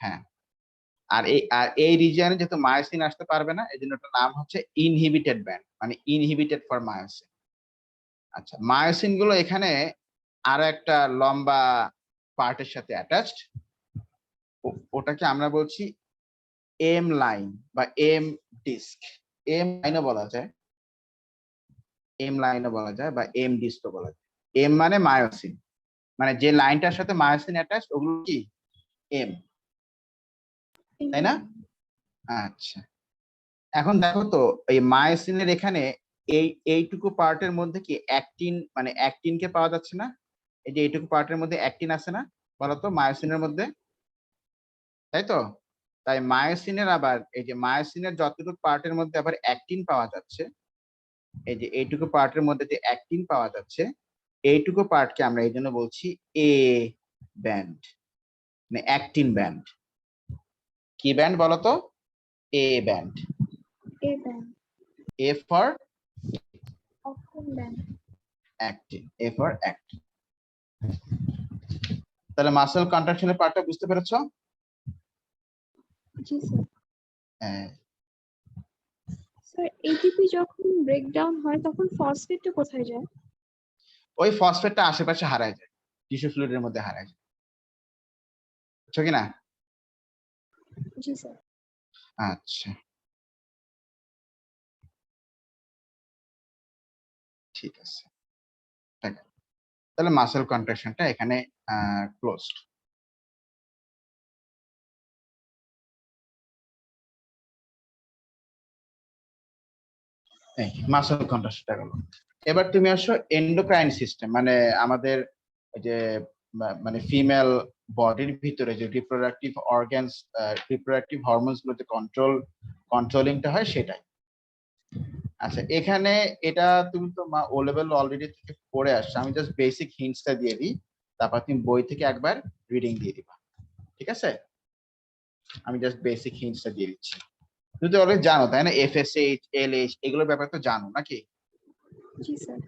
হ্যাঁ, আর এই রিজিয়নে যেহেতু মায়োসিন আসতে পারবে না, এই জন্য ওটার নাম হচ্ছে ইনহিবিটেড ব্যান্ড, মানে ইনহিবিটেড ফর মায়োসিন। আচ্ছা, মায়োসিন গুলো এখানে আরো একটা লম্বা পার্টের সাথে অ্যাটাচড, ওটাকে আমরা বলছি এম লাইন বা এম ডিস্ক। এম লাইনও বলা যায়, এম লাইনও বলা যায় বা এম ডিস্কও বলা যায়। এম মানে মায়োসিন, মানে যে লাইনটার সাথে মায়োসিন অ্যাটাচ ওগুলো কি এম, তাই না? আচ্ছা, এখন দেখো তো এই মায়োসিনের এখানে এইটুকু পার্টের মধ্যে কি অ্যাক্টিন, মানে অ্যাক্টিনকে পাওয়া যাচ্ছে না? এই যে এইটুকু পার্টের মধ্যে অ্যাক্টিন আছে না বলতো মায়োসিনের মধ্যে, তাই তো? তাই মায়োসিনের আবার এই যে মায়োসিনের যতটুকু পার্টের মধ্যে আবার অ্যাক্টিন পাওয়া যাচ্ছে, এই যে এইটুকু পার্টের মধ্যে যে অ্যাক্টিন পাওয়া যাচ্ছে, এইটুকু পার্টকে আমরা এই জন্য বলছি এ ব্যান্ড, মানে অ্যাক্টিন ব্যান্ড। কি ব্যান্ড বলতো? A band. A for actin, A for actin. তাহলে মাসল কন্ট্রাকশনের পার্টটা বুঝতে পেরেছো? জি স্যার। হ্যাঁ। স্যার এটিপি যখন ব্রেকডাউন হয় তখন ফসফেটটা কোথায় যায়? ওই ফসফেটটা আশেপাশে হারায় যায়, টিস্যু ফ্লুইডের মধ্যে হারায় যায়, বুঝছো কিনা? জি স্যার। আচ্ছা, ঠিক আছে। তাহলে মাসল কন্ট্রাকশনটা এখানে ক্লোজড। মাসল কন্ট্রাকশনটা গেল। এবার তুমি আসো এন্ডোক্রাইন সিস্টেম, মানে আমাদের যে মানে ফিমেল বডির ভিতরে যে রিপ্রোডাক্টিভ অর্গানস, রিপ্রোডাক্টিভ হরমোনস গুলো যে কন্ট্রোলিংটা হয় সেটাই। আচ্ছা, এখানে এটা তুমি তো ও লেভেল অলরেডি থেকে পড়ে আসছো, আমি জাস্ট বেসিক হিন্টসটা দিয়ে দিই, তারপর তুমি বই থেকে একবার রিডিং দিয়ে দিবা, ঠিক আছে? আমি জাস্ট বেসিক হিন্টসটা দিয়ে দিচ্ছি। তুমি তো অলরেডি জানো তাই না, এফএসএইচ, এলএইচ এগুলোর ব্যাপারে তো জানো নাকি? জি স্যার।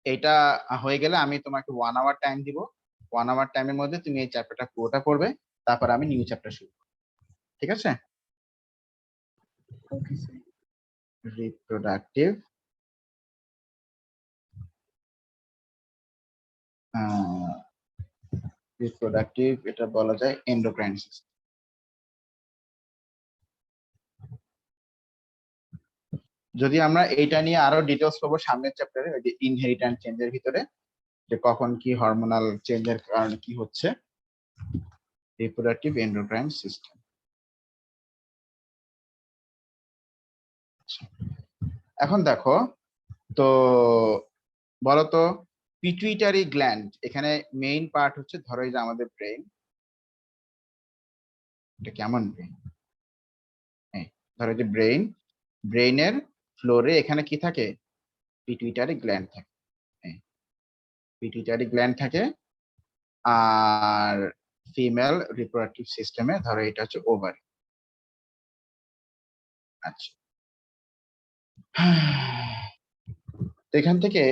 এটা হয়ে গেলে আমি তোমাকে 1 আওয়ার টাইম দিব, 1 আওয়ার টাইমের মধ্যে তুমি এই চ্যাপ্টারটা পুরোটা পড়বে, তারপর আমি নিউ চ্যাপ্টার শুরু করব, ঠিক আছে? Okay sir. রিপ্রোডাক্টিভ রিপ্রোডাক্টিভ এটা বলা যায় এন্ডোক্রাইন সিস্টেম। যদি আমরা এটা নিয়ে আরো ডিটেলস পাবো সামনের চ্যাপ্টারে, ওই যে ইনহেরিট্যান্ট চেঞ্জের ভিতরে, যে কখন কি হরমোনাল চেঞ্জের কারণে কি হচ্ছে, রিপ্রোডাক্টিভ এন্ডোক্রাইন সিস্টেম। এখন দেখো তো, বলতো পিটুইটারি গ্ল্যান্ড এখানে মেইন পার্ট হচ্ছে, ধরো এই যে আমাদের ব্রেন, এটা কেমন ব্রেন, ধরো যে ব্রেইনের ফ্লোরে এখানে কি থাকে, পিটুইটারি গ্ল্যান্ড থাকে, পিটুইটারি গ্ল্যান্ড থাকে। আর ফিমেল রিপ্রোডাক্টিভ সিস্টেমে ধরো এটা হচ্ছে ওভারি। আচ্ছা, তো এখান থেকে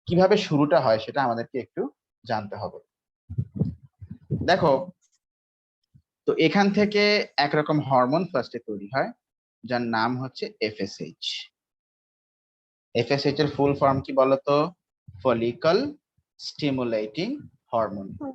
কিভাবে শুরুটা হয় সেটা আমাদেরকে একটু জানতে হবে। দেখো তো এখান থেকে একরকম হরমোন ফার্স্টে তৈরি হয়, যার নাম হচ্ছে এফএসএইচ। এফএসএইচ এর ফুল ফর্ম কি বলতো? Follicle stimulating hormone.